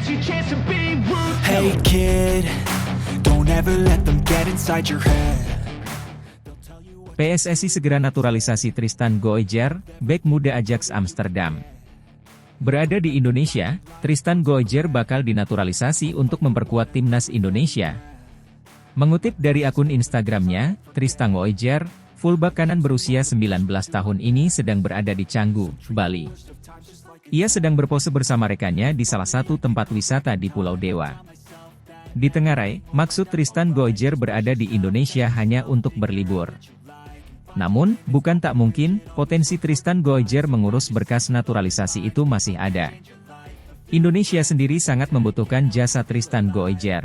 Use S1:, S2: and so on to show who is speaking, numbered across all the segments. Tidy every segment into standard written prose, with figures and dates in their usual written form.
S1: Hey kid, don't ever let them get inside your head.
S2: PSSI segera naturalisasi Tristan Goijger, bek muda Ajax Amsterdam. Berada di Indonesia, Tristan Goijger bakal dinaturalisasi untuk memperkuat timnas Indonesia. Mengutip dari akun Instagramnya, Tristan Goijger, fullback kanan berusia 19 tahun ini sedang berada di Canggu, Bali. Ia sedang berpose bersama rekannya di salah satu tempat wisata di Pulau Dewa. Di Tengarai, maksud Tristan Goijger berada di Indonesia hanya untuk berlibur. Namun, bukan tak mungkin, potensi Tristan Goijger mengurus berkas naturalisasi itu masih ada. Indonesia sendiri sangat membutuhkan jasa Tristan Goijger.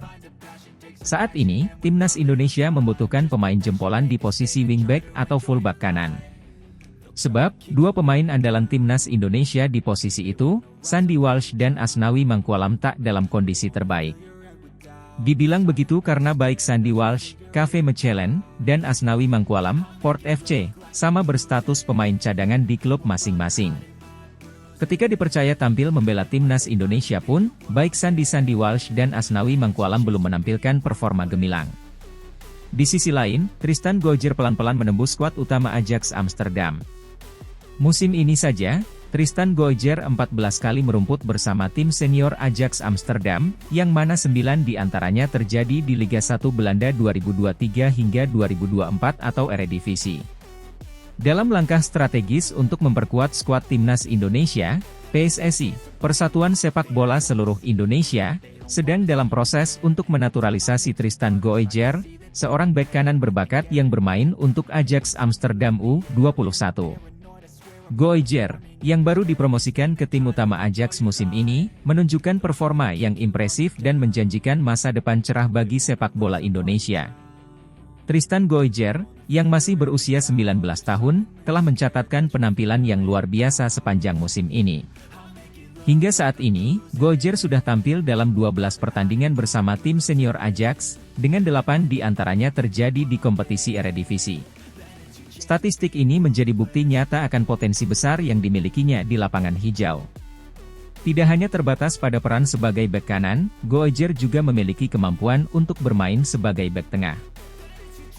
S2: Saat ini, timnas Indonesia membutuhkan pemain jempolan di posisi wingback atau fullback kanan. Sebab, dua pemain andalan timnas Indonesia di posisi itu, Sandy Walsh dan Asnawi Mangkualam tak dalam kondisi terbaik. Dibilang begitu karena baik Sandy Walsh, KV Mechelen, dan Asnawi Mangkualam, Port FC, sama berstatus pemain cadangan di klub masing-masing. Ketika dipercaya tampil membela timnas Indonesia pun, baik Sandy Walsh dan Asnawi Mangkualam belum menampilkan performa gemilang. Di sisi lain, Tristan Goijger pelan-pelan menembus skuad utama Ajax Amsterdam. Musim ini saja, Tristan Goijger 14 kali merumput bersama tim senior Ajax Amsterdam, yang mana 9 diantaranya terjadi di Liga 1 Belanda 2023 hingga 2024 atau Eredivisie. Dalam langkah strategis untuk memperkuat skuad timnas Indonesia, PSSI, Persatuan Sepak Bola Seluruh Indonesia, sedang dalam proses untuk menaturalisasi Tristan Goijger, seorang bek kanan berbakat yang bermain untuk Ajax Amsterdam U21. Goijger, yang baru dipromosikan ke tim utama Ajax musim ini, menunjukkan performa yang impresif dan menjanjikan masa depan cerah bagi sepak bola Indonesia. Tristan Goijger, yang masih berusia 19 tahun, telah mencatatkan penampilan yang luar biasa sepanjang musim ini. Hingga saat ini, Goijger sudah tampil dalam 12 pertandingan bersama tim senior Ajax, dengan 8 diantaranya terjadi di kompetisi Eredivisie. Statistik ini menjadi bukti nyata akan potensi besar yang dimilikinya di lapangan hijau. Tidak hanya terbatas pada peran sebagai bek kanan, Goijger juga memiliki kemampuan untuk bermain sebagai bek tengah.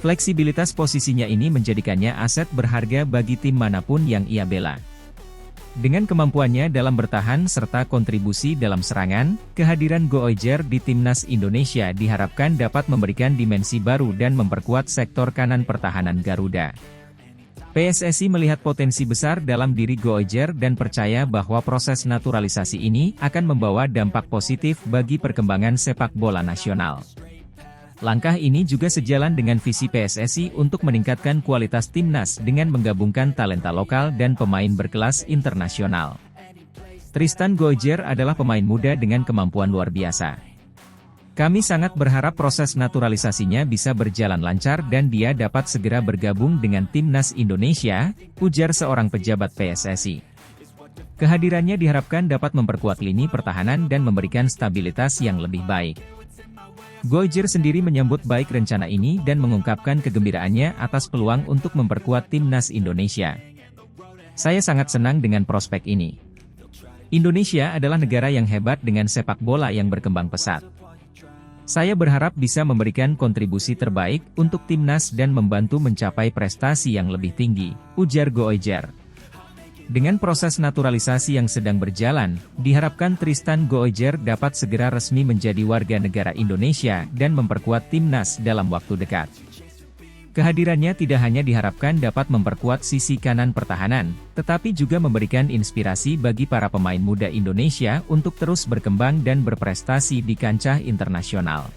S2: Fleksibilitas posisinya ini menjadikannya aset berharga bagi tim manapun yang ia bela. Dengan kemampuannya dalam bertahan serta kontribusi dalam serangan, kehadiran Goijger di timnas Indonesia diharapkan dapat memberikan dimensi baru dan memperkuat sektor kanan pertahanan Garuda. PSSI melihat potensi besar dalam diri Goijger dan percaya bahwa proses naturalisasi ini akan membawa dampak positif bagi perkembangan sepak bola nasional. Langkah ini juga sejalan dengan visi PSSI untuk meningkatkan kualitas timnas dengan menggabungkan talenta lokal dan pemain berkelas internasional. Tristan Goijger adalah pemain muda dengan kemampuan luar biasa. Kami sangat berharap proses naturalisasinya bisa berjalan lancar dan dia dapat segera bergabung dengan timnas Indonesia, ujar seorang pejabat PSSI. Kehadirannya diharapkan dapat memperkuat lini pertahanan dan memberikan stabilitas yang lebih baik. Goijger sendiri menyambut baik rencana ini dan mengungkapkan kegembiraannya atas peluang untuk memperkuat timnas Indonesia. Saya sangat senang dengan prospek ini. Indonesia adalah negara yang hebat dengan sepak bola yang berkembang pesat. Saya berharap bisa memberikan kontribusi terbaik untuk timnas dan membantu mencapai prestasi yang lebih tinggi, ujar Goijger. Dengan proses naturalisasi yang sedang berjalan, diharapkan Tristan Goijger dapat segera resmi menjadi warga negara Indonesia dan memperkuat timnas dalam waktu dekat. Kehadirannya tidak hanya diharapkan dapat memperkuat sisi kanan pertahanan, tetapi juga memberikan inspirasi bagi para pemain muda Indonesia untuk terus berkembang dan berprestasi di kancah internasional.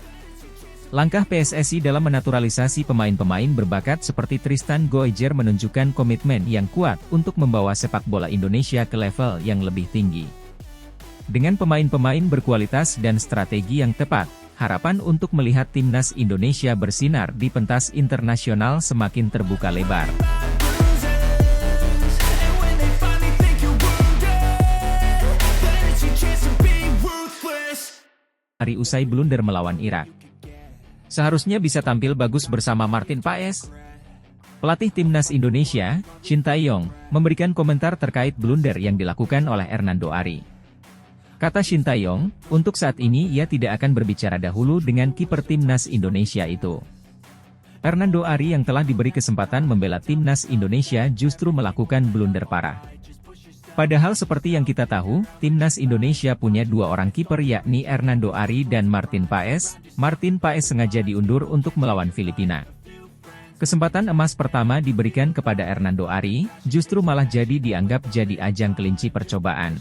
S2: Langkah PSSI dalam menaturalisasi pemain-pemain berbakat seperti Tristan Goijger menunjukkan komitmen yang kuat untuk membawa sepak bola Indonesia ke level yang lebih tinggi. Dengan pemain-pemain berkualitas dan strategi yang tepat, harapan untuk melihat timnas Indonesia bersinar di pentas internasional semakin terbuka lebar. Hari usai blunder melawan Irak. Seharusnya bisa tampil bagus bersama Martin Paes. Pelatih timnas Indonesia, Shin Tae-yong, memberikan komentar terkait blunder yang dilakukan oleh Hernando Ari. Kata Shin Tae-yong, untuk saat ini ia tidak akan berbicara dahulu dengan kiper timnas Indonesia itu. Hernando Ari yang telah diberi kesempatan membela timnas Indonesia justru melakukan blunder parah. Padahal seperti yang kita tahu, timnas Indonesia punya dua orang kiper yakni Hernando Ari dan Martin Paes. Martin Paes sengaja diundur untuk melawan Filipina. Kesempatan emas pertama diberikan kepada Hernando Ari, justru malah jadi dianggap jadi ajang kelinci percobaan.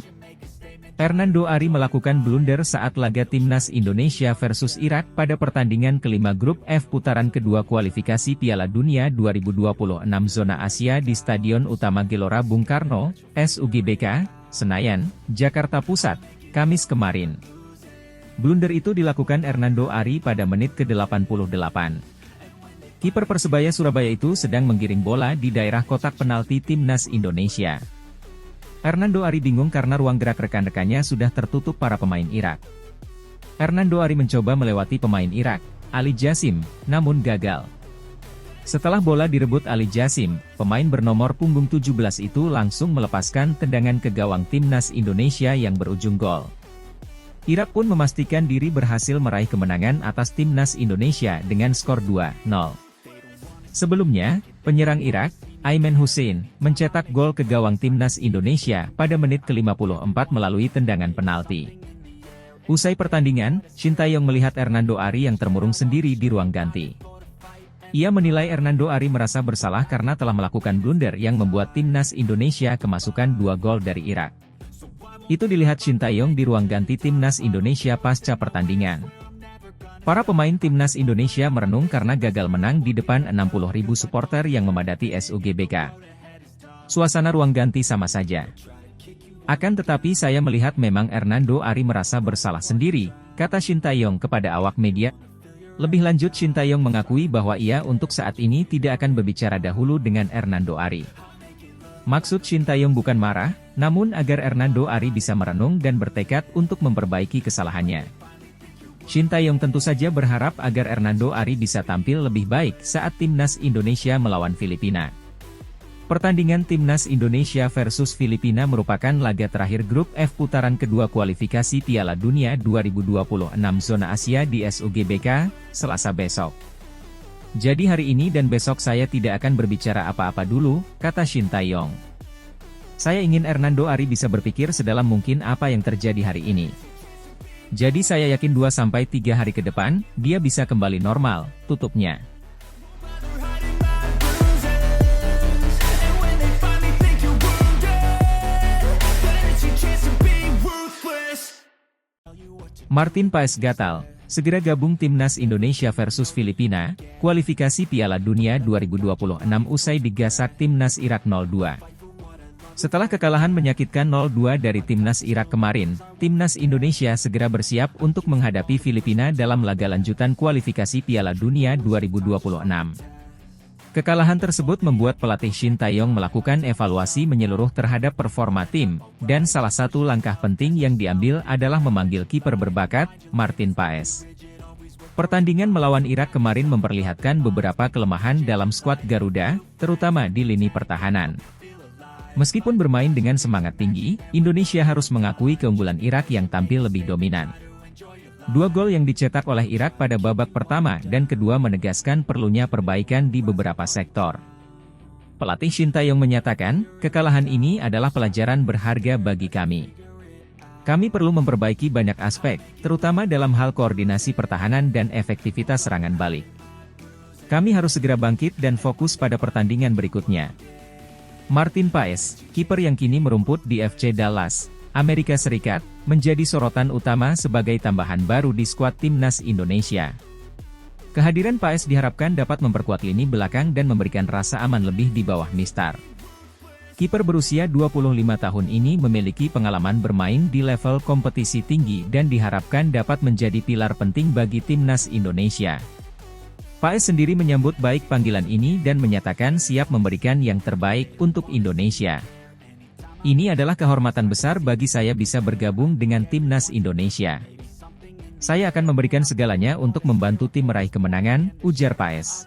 S2: Hernando Ari melakukan blunder saat laga timnas Indonesia versus Irak pada pertandingan kelima grup F putaran kedua kualifikasi Piala Dunia 2026 zona Asia di Stadion Utama Gelora Bung Karno, SUGBK, Senayan, Jakarta Pusat, Kamis kemarin. Blunder itu dilakukan Hernando Ari pada menit ke-88. Kiper Persebaya Surabaya itu sedang menggiring bola di daerah kotak penalti timnas Indonesia. Hernando Ari bingung karena ruang gerak rekan-rekannya sudah tertutup para pemain Irak. Hernando Ari mencoba melewati pemain Irak, Ali Jasim, namun gagal. Setelah bola direbut Ali Jasim, pemain bernomor punggung 17 itu langsung melepaskan tendangan ke gawang timnas Indonesia yang berujung gol. Irak pun memastikan diri berhasil meraih kemenangan atas timnas Indonesia dengan skor 2-0. Sebelumnya, penyerang Irak, Aiman Hussein, mencetak gol ke gawang timnas Indonesia pada menit ke-54 melalui tendangan penalti. Usai pertandingan, Shin Tae-yong melihat Hernando Ari yang termurung sendiri di ruang ganti. Ia menilai Hernando Ari merasa bersalah karena telah melakukan blunder yang membuat timnas Indonesia kemasukan 2 gol dari Irak. Itu dilihat Shin Tae-yong di ruang ganti timnas Indonesia pasca pertandingan. Para pemain timnas Indonesia merenung karena gagal menang di depan 60.000 supporter yang memadati SUGBK. Suasana ruang ganti sama saja. Akan tetapi saya melihat memang Hernando Ari merasa bersalah sendiri, kata Shin Tae-yong kepada awak media. Lebih lanjut Shin Tae-yong mengakui bahwa ia untuk saat ini tidak akan berbicara dahulu dengan Hernando Ari. Maksud Shin Tae-yong bukan marah, namun agar Hernando Ari bisa merenung dan bertekad untuk memperbaiki kesalahannya. Shin Tae-yong tentu saja berharap agar Hernando Ari bisa tampil lebih baik saat timnas Indonesia melawan Filipina. Pertandingan timnas Indonesia versus Filipina merupakan laga terakhir grup F putaran kedua kualifikasi Piala Dunia 2026 zona Asia di SUGBK, Selasa besok. Jadi hari ini dan besok saya tidak akan berbicara apa-apa dulu, kata Shin Tae-yong. Saya ingin Hernando Ari bisa berpikir sedalam mungkin apa yang terjadi hari ini. Jadi saya yakin 2-3 hari ke depan, dia bisa kembali normal, tutupnya. Martin Paes gatal, segera gabung timnas Indonesia versus Filipina, kualifikasi Piala Dunia 2026 usai digasak timnas Irak 0-2. Setelah kekalahan menyakitkan 0-2 dari timnas Irak kemarin, timnas Indonesia segera bersiap untuk menghadapi Filipina dalam laga lanjutan kualifikasi Piala Dunia 2026. Kekalahan tersebut membuat pelatih Shin Tae-yong melakukan evaluasi menyeluruh terhadap performa tim, dan salah satu langkah penting yang diambil adalah memanggil kiper berbakat, Martin Paes. Pertandingan melawan Irak kemarin memperlihatkan beberapa kelemahan dalam skuad Garuda, terutama di lini pertahanan. Meskipun bermain dengan semangat tinggi, Indonesia harus mengakui keunggulan Irak yang tampil lebih dominan. 2 gol yang dicetak oleh Irak pada babak pertama dan kedua menegaskan perlunya perbaikan di beberapa sektor. Pelatih Shin Tae-yong menyatakan, kekalahan ini adalah pelajaran berharga bagi kami. Kami perlu memperbaiki banyak aspek, terutama dalam hal koordinasi pertahanan dan efektivitas serangan balik. Kami harus segera bangkit dan fokus pada pertandingan berikutnya. Martin Paes, kiper yang kini merumput di FC Dallas, Amerika Serikat, menjadi sorotan utama sebagai tambahan baru di skuad timnas Indonesia. Kehadiran Paes diharapkan dapat memperkuat lini belakang dan memberikan rasa aman lebih di bawah Mistar. Kiper berusia 25 tahun ini memiliki pengalaman bermain di level kompetisi tinggi dan diharapkan dapat menjadi pilar penting bagi timnas Indonesia. Paes sendiri menyambut baik panggilan ini dan menyatakan siap memberikan yang terbaik untuk Indonesia. Ini adalah kehormatan besar bagi saya bisa bergabung dengan timnas Indonesia. Saya akan memberikan segalanya untuk membantu tim meraih kemenangan, ujar Paes.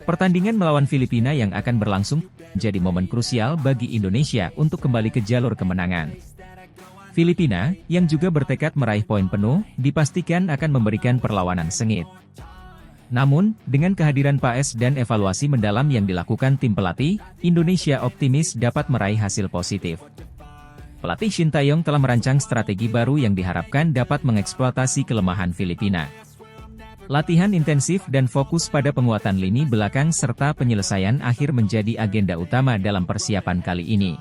S2: Pertandingan melawan Filipina yang akan berlangsung menjadi momen krusial bagi Indonesia untuk kembali ke jalur kemenangan. Filipina, yang juga bertekad meraih poin penuh, dipastikan akan memberikan perlawanan sengit. Namun, dengan kehadiran Paes dan evaluasi mendalam yang dilakukan tim pelatih, Indonesia optimis dapat meraih hasil positif. Pelatih Shin Tae-yong telah merancang strategi baru yang diharapkan dapat mengeksploitasi kelemahan Filipina. Latihan intensif dan fokus pada penguatan lini belakang serta penyelesaian akhir menjadi agenda utama dalam persiapan kali ini.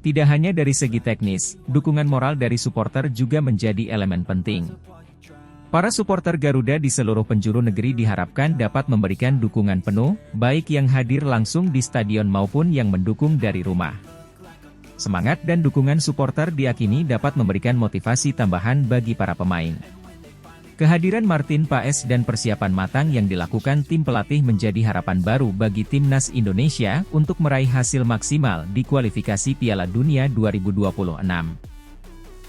S2: Tidak hanya dari segi teknis, dukungan moral dari supporter juga menjadi elemen penting. Para supporter Garuda di seluruh penjuru negeri diharapkan dapat memberikan dukungan penuh, baik yang hadir langsung di stadion maupun yang mendukung dari rumah. Semangat dan dukungan supporter diyakini dapat memberikan motivasi tambahan bagi para pemain. Kehadiran Martin Paes dan persiapan matang yang dilakukan tim pelatih menjadi harapan baru bagi timnas Indonesia untuk meraih hasil maksimal di kualifikasi Piala Dunia 2026.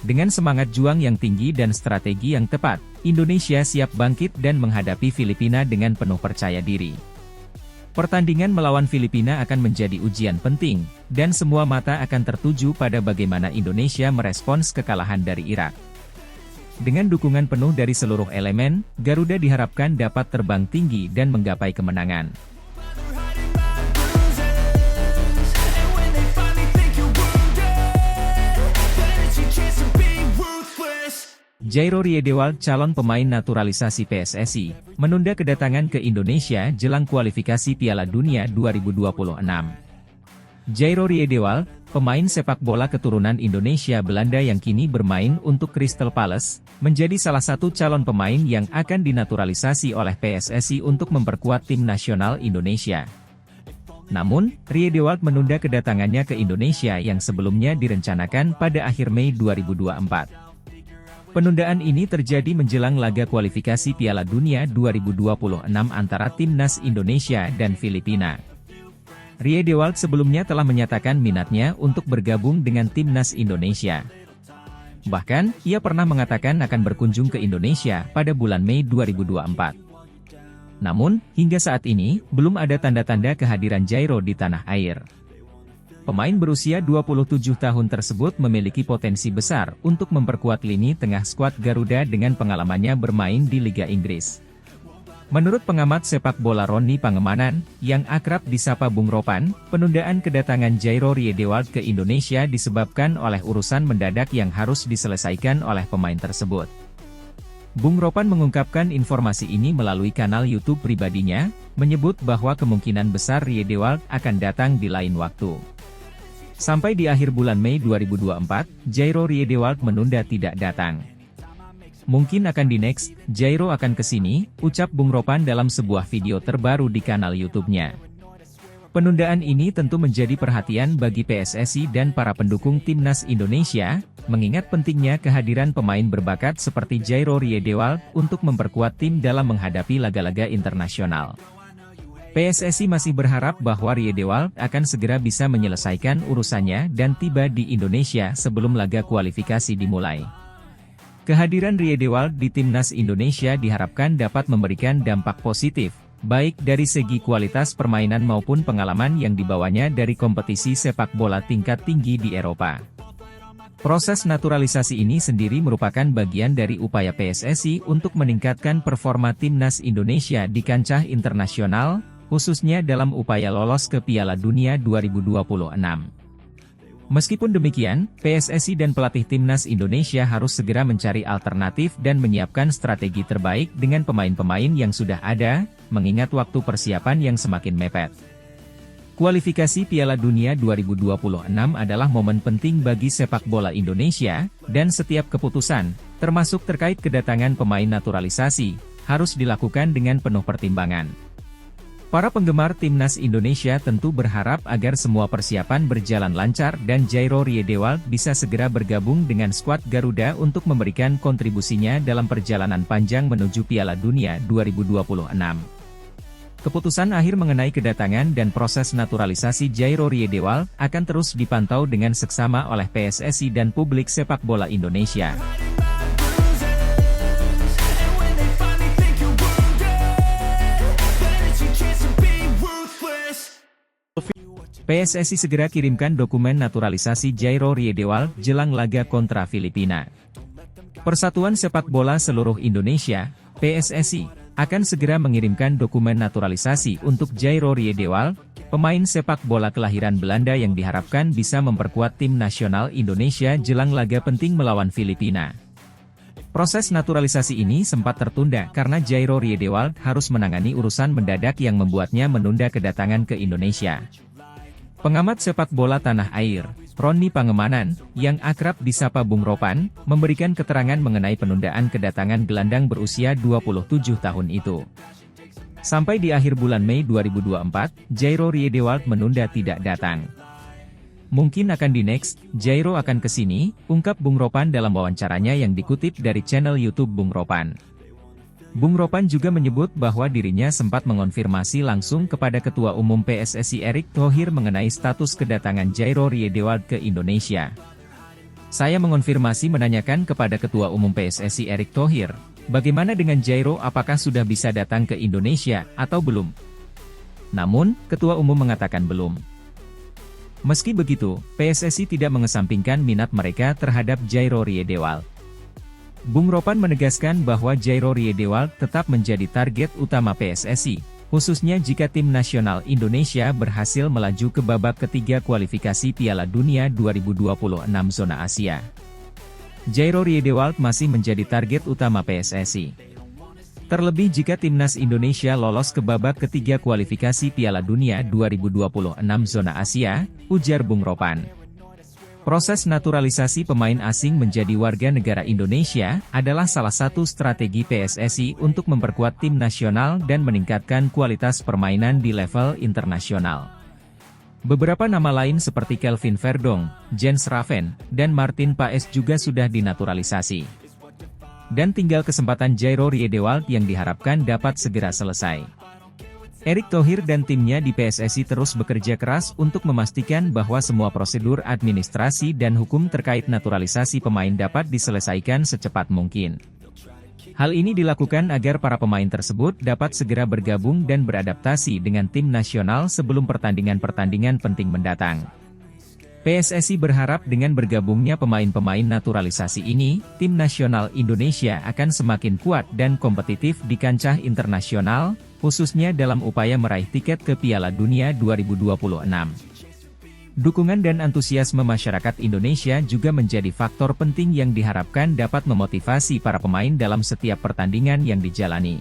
S2: Dengan semangat juang yang tinggi dan strategi yang tepat, Indonesia siap bangkit dan menghadapi Filipina dengan penuh percaya diri. Pertandingan melawan Filipina akan menjadi ujian penting, dan semua mata akan tertuju pada bagaimana Indonesia merespons kekalahan dari Irak. Dengan dukungan penuh dari seluruh elemen, Garuda diharapkan dapat terbang tinggi dan menggapai kemenangan. Jairo Riedewald, calon pemain naturalisasi PSSI, menunda kedatangan ke Indonesia jelang kualifikasi Piala Dunia 2026. Jairo Riedewald, pemain sepak bola keturunan Indonesia Belanda yang kini bermain untuk Crystal Palace, menjadi salah satu calon pemain yang akan dinaturalisasi oleh PSSI untuk memperkuat tim nasional Indonesia. Namun, Riedewald menunda kedatangannya ke Indonesia yang sebelumnya direncanakan pada akhir Mei 2024. Penundaan ini terjadi menjelang laga kualifikasi Piala Dunia 2026 antara timnas Indonesia dan Filipina. Riedewald sebelumnya telah menyatakan minatnya untuk bergabung dengan timnas Indonesia. Bahkan, ia pernah mengatakan akan berkunjung ke Indonesia pada bulan Mei 2024. Namun, hingga saat ini, belum ada tanda-tanda kehadiran Jairo di tanah air. Pemain berusia 27 tahun tersebut memiliki potensi besar untuk memperkuat lini tengah skuad Garuda dengan pengalamannya bermain di Liga Inggris. Menurut pengamat sepak bola Roni Pangemanan, yang akrab disapa Bung Ropan, penundaan kedatangan Jairo Riedewald ke Indonesia disebabkan oleh urusan mendadak yang harus diselesaikan oleh pemain tersebut. Bung Ropan mengungkapkan informasi ini melalui kanal YouTube pribadinya, menyebut bahwa kemungkinan besar Riedewald akan datang di lain waktu. Sampai di akhir bulan Mei 2024, Jairo Riedewald menunda tidak datang. Mungkin akan di next, Jairo akan kesini, ucap Bung Ropan dalam sebuah video terbaru di kanal YouTube-nya. Penundaan ini tentu menjadi perhatian bagi PSSI dan para pendukung timnas Indonesia, mengingat pentingnya kehadiran pemain berbakat seperti Jairo Riedewald untuk memperkuat tim dalam menghadapi laga-laga internasional. PSSI masih berharap bahwa Riedewald akan segera bisa menyelesaikan urusannya dan tiba di Indonesia sebelum laga kualifikasi dimulai. Kehadiran Riedewald di timnas Indonesia diharapkan dapat memberikan dampak positif, baik dari segi kualitas permainan maupun pengalaman yang dibawanya dari kompetisi sepak bola tingkat tinggi di Eropa. Proses naturalisasi ini sendiri merupakan bagian dari upaya PSSI untuk meningkatkan performa timnas Indonesia di kancah internasional, khususnya dalam upaya lolos ke Piala Dunia 2026. Meskipun demikian, PSSI dan pelatih timnas Indonesia harus segera mencari alternatif dan menyiapkan strategi terbaik dengan pemain-pemain yang sudah ada, mengingat waktu persiapan yang semakin mepet. Kualifikasi Piala Dunia 2026 adalah momen penting bagi sepak bola Indonesia, dan setiap keputusan, termasuk terkait kedatangan pemain naturalisasi, harus dilakukan dengan penuh pertimbangan. Para penggemar timnas Indonesia tentu berharap agar semua persiapan berjalan lancar dan Jairo Riedewald bisa segera bergabung dengan skuad Garuda untuk memberikan kontribusinya dalam perjalanan panjang menuju Piala Dunia 2026. Keputusan akhir mengenai kedatangan dan proses naturalisasi Jairo Riedewald akan terus dipantau dengan seksama oleh PSSI dan publik sepak bola Indonesia. PSSI segera kirimkan dokumen naturalisasi Jairo Riedewald jelang laga kontra Filipina. Persatuan Sepak Bola Seluruh Indonesia, PSSI, akan segera mengirimkan dokumen naturalisasi untuk Jairo Riedewald, pemain sepak bola kelahiran Belanda yang diharapkan bisa memperkuat tim nasional Indonesia jelang laga penting melawan Filipina. Proses naturalisasi ini sempat tertunda karena Jairo Riedewald harus menangani urusan mendadak yang membuatnya menunda kedatangan ke Indonesia. Pengamat sepak bola tanah air, Roni Pangemanan, yang akrab disapa Bung Ropan, memberikan keterangan mengenai penundaan kedatangan gelandang berusia 27 tahun itu. Sampai di akhir bulan Mei 2024, Jairo Riedewald menunda tidak datang. Mungkin akan di next, Jairo akan kesini, ungkap Bung Ropan dalam wawancaranya yang dikutip dari channel YouTube Bung Ropan. Bung Ropan juga menyebut bahwa dirinya sempat mengonfirmasi langsung kepada Ketua Umum PSSI Erick Thohir mengenai status kedatangan Jairo Riedewald ke Indonesia. Saya mengonfirmasi menanyakan kepada Ketua Umum PSSI Erick Thohir, bagaimana dengan Jairo, apakah sudah bisa datang ke Indonesia, atau belum? Namun, Ketua Umum mengatakan belum. Meski begitu, PSSI tidak mengesampingkan minat mereka terhadap Jairo Riedewald. Bung Ropan menegaskan bahwa Jairo Riedewald tetap menjadi target utama PSSI, khususnya jika tim nasional Indonesia berhasil melaju ke babak ketiga kualifikasi Piala Dunia 2026 zona Asia. Jairo Riedewald masih menjadi target utama PSSI. Terlebih jika timnas Indonesia lolos ke babak ketiga kualifikasi Piala Dunia 2026 zona Asia, ujar Bung Ropan. Proses naturalisasi pemain asing menjadi warga negara Indonesia adalah salah satu strategi PSSI untuk memperkuat tim nasional dan meningkatkan kualitas permainan di level internasional. Beberapa nama lain seperti Kelvin Verdong, Jens Raven, dan Martin Paes juga sudah dinaturalisasi. Dan tinggal kesempatan Jairo Riedewald yang diharapkan dapat segera selesai. Erick Thohir dan timnya di PSSI terus bekerja keras untuk memastikan bahwa semua prosedur administrasi dan hukum terkait naturalisasi pemain dapat diselesaikan secepat mungkin. Hal ini dilakukan agar para pemain tersebut dapat segera bergabung dan beradaptasi dengan tim nasional sebelum pertandingan-pertandingan penting mendatang. PSSI berharap dengan bergabungnya pemain-pemain naturalisasi ini, tim nasional Indonesia akan semakin kuat dan kompetitif di kancah internasional, khususnya dalam upaya meraih tiket ke Piala Dunia 2026. Dukungan dan antusiasme masyarakat Indonesia juga menjadi faktor penting yang diharapkan dapat memotivasi para pemain dalam setiap pertandingan yang dijalani.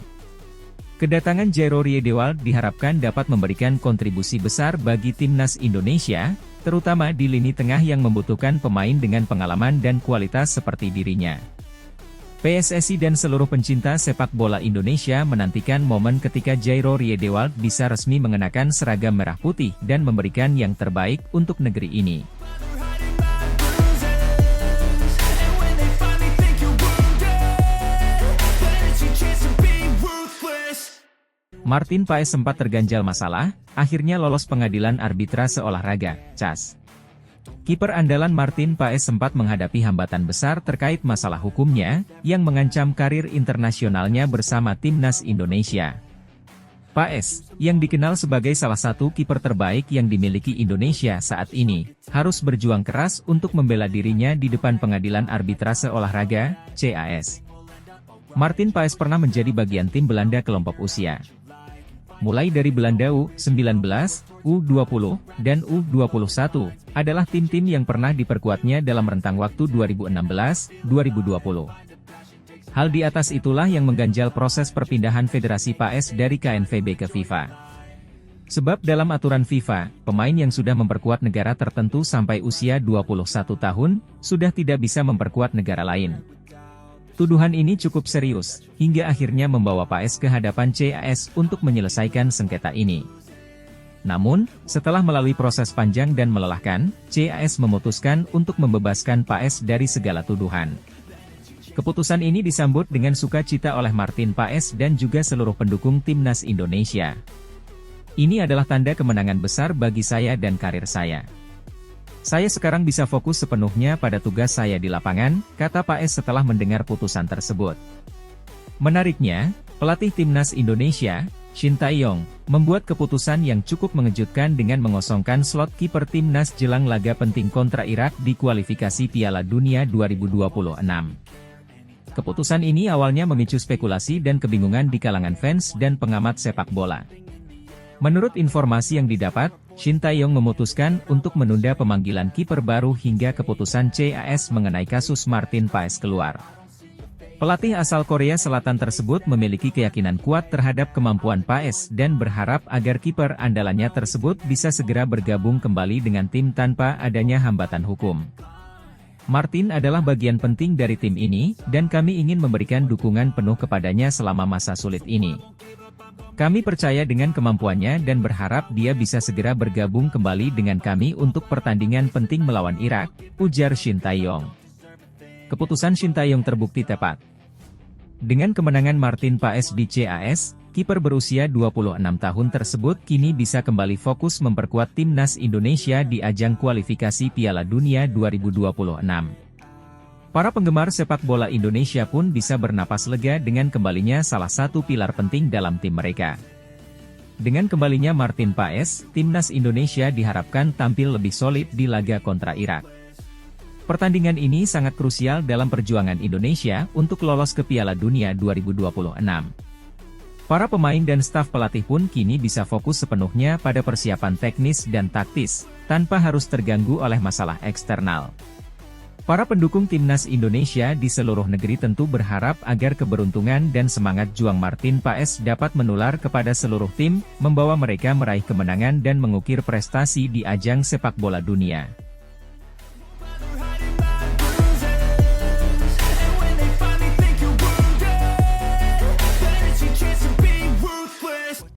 S2: Kedatangan Jairo Riedewald diharapkan dapat memberikan kontribusi besar bagi timnas Indonesia, terutama di lini tengah yang membutuhkan pemain dengan pengalaman dan kualitas seperti dirinya. PSSI dan seluruh pencinta sepak bola Indonesia menantikan momen ketika Jairo Riedewald bisa resmi mengenakan seragam merah putih dan memberikan yang terbaik untuk negeri ini. Martin Paes sempat terganjal masalah, akhirnya lolos pengadilan arbitrase olahraga, CAS. Kiper andalan Martin Paes sempat menghadapi hambatan besar terkait masalah hukumnya, yang mengancam karir internasionalnya bersama timnas Indonesia. Paes, yang dikenal sebagai salah satu kiper terbaik yang dimiliki Indonesia saat ini, harus berjuang keras untuk membela dirinya di depan pengadilan arbitrase olahraga, CAS. Martin Paes pernah menjadi bagian tim Belanda kelompok usia. Mulai dari Belanda U19, U20, dan U21, adalah tim-tim yang pernah diperkuatnya dalam rentang waktu 2016-2020. Hal di atas itulah yang mengganjal proses perpindahan Federasi Paes dari KNVB ke FIFA. Sebab dalam aturan FIFA, pemain yang sudah memperkuat negara tertentu sampai usia 21 tahun, sudah tidak bisa memperkuat negara lain. Tuduhan ini cukup serius, hingga akhirnya membawa Paes ke hadapan CAS untuk menyelesaikan sengketa ini. Namun, setelah melalui proses panjang dan melelahkan, CAS memutuskan untuk membebaskan Paes dari segala tuduhan. Keputusan ini disambut dengan sukacita oleh Martin Paes dan juga seluruh pendukung timnas Indonesia. Ini adalah tanda kemenangan besar bagi saya dan karir saya. Saya sekarang bisa fokus sepenuhnya pada tugas saya di lapangan, kata Paes setelah mendengar putusan tersebut. Menariknya, pelatih timnas Indonesia, Shin Tae-yong, membuat keputusan yang cukup mengejutkan dengan mengosongkan slot kiper timnas jelang laga penting kontra Irak di kualifikasi Piala Dunia 2026. Keputusan ini awalnya memicu spekulasi dan kebingungan di kalangan fans dan pengamat sepak bola. Menurut informasi yang didapat, Shin Tae-yong memutuskan untuk menunda pemanggilan kiper baru hingga keputusan CAS mengenai kasus Martin Paes keluar. Pelatih asal Korea Selatan tersebut memiliki keyakinan kuat terhadap kemampuan Paes dan berharap agar kiper andalannya tersebut bisa segera bergabung kembali dengan tim tanpa adanya hambatan hukum. Martin adalah bagian penting dari tim ini, dan kami ingin memberikan dukungan penuh kepadanya selama masa sulit ini. Kami percaya dengan kemampuannya dan berharap dia bisa segera bergabung kembali dengan kami untuk pertandingan penting melawan Irak, ujar Shin Tae-yong. Keputusan Shin Tae-yong terbukti tepat. Dengan kemenangan Martin Paes di CAS, kiper berusia 26 tahun tersebut kini bisa kembali fokus memperkuat timnas Indonesia di ajang kualifikasi Piala Dunia 2026. Para penggemar sepak bola Indonesia pun bisa bernapas lega dengan kembalinya salah satu pilar penting dalam tim mereka. Dengan kembalinya Martin Paes, timnas Indonesia diharapkan tampil lebih solid di laga kontra Irak. Pertandingan ini sangat krusial dalam perjuangan Indonesia untuk lolos ke Piala Dunia 2026. Para pemain dan staf pelatih pun kini bisa fokus sepenuhnya pada persiapan teknis dan taktis, tanpa harus terganggu oleh masalah eksternal. Para pendukung timnas Indonesia di seluruh negeri tentu berharap agar keberuntungan dan semangat juang Martin Paes dapat menular kepada seluruh tim, membawa mereka meraih kemenangan dan mengukir prestasi di ajang sepak bola dunia.